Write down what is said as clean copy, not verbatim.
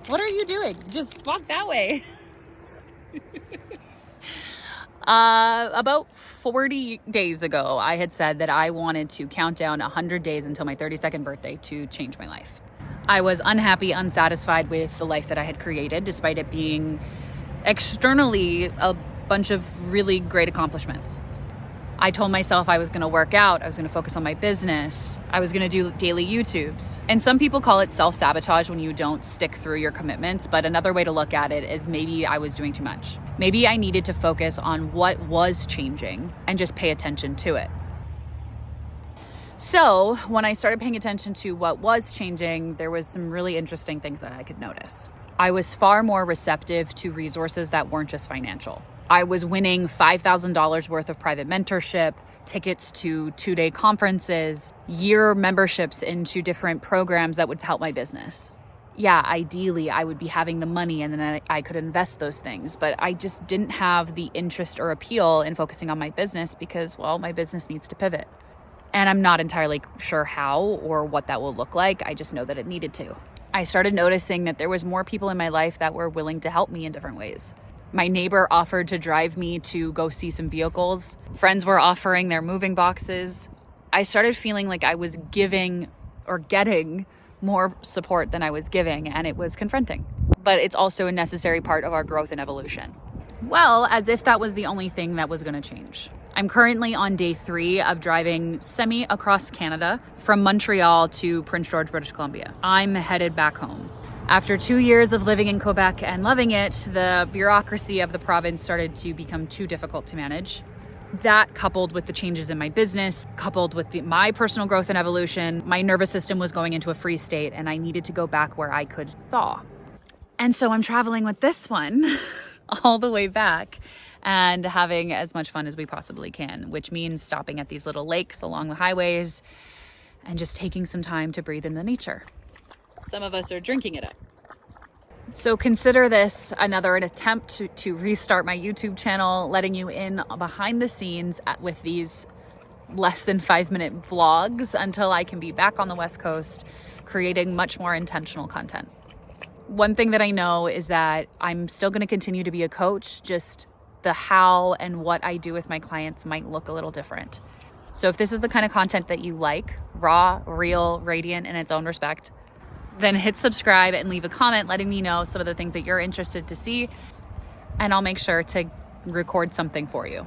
What are you doing? Just walk that way. About 40 days ago, I had said that I wanted to count down 100 days until my 32nd birthday to change my life. I was unhappy, unsatisfied with the life that I had created, despite it being externally a bunch of really great accomplishments. I told myself I was going to work out, I was going to focus on my business, I was going to do daily YouTubes. And some people call it self-sabotage when you don't stick through your commitments, but another way to look at it is maybe I was doing too much. Maybe I needed to focus on what was changing and just pay attention to it. So when I started paying attention to what was changing, there was some really interesting things that I could notice. I was far more receptive to resources that weren't just financial. I was winning $5,000 worth of private mentorship, tickets to 2-day conferences, year memberships into different programs that would help my business. Yeah, ideally, I would be having the money and then I could invest those things, but I just didn't have the interest or appeal in focusing on my business because, well, my business needs to pivot. And I'm not entirely sure how or what that will look like. I just know that it needed to. I started noticing that there was more people in my life that were willing to help me in different ways. My neighbor offered to drive me to go see some vehicles. Friends were offering their moving boxes. I started feeling like I was giving or getting more support than I was giving, and it was confronting. But it's also a necessary part of our growth and evolution. Well, as if that was the only thing that was going to change. I'm currently on day 3 of driving semi across Canada from Montreal to Prince George, British Columbia. I'm headed back home. After 2 years of living in Quebec and loving it, the bureaucracy of the province started to become too difficult to manage. That, coupled with the changes in my business, coupled with my personal growth and evolution, my nervous system was going into a freeze state and I needed to go back where I could thaw. And so I'm traveling with this one all the way back and having as much fun as we possibly can, which means stopping at these little lakes along the highways and just taking some time to breathe in the nature. Some of us are drinking it up. So consider this an attempt to restart my YouTube channel, letting you in behind the scenes with these less than 5-minute vlogs until I can be back on the West Coast creating much more intentional content. One thing that I know is that I'm still going to continue to be a coach, just the how and what I do with my clients might look a little different. So if this is the kind of content that you like, raw, real, radiant in its own respect, then hit subscribe and leave a comment letting me know some of the things that you're interested to see, and I'll make sure to record something for you.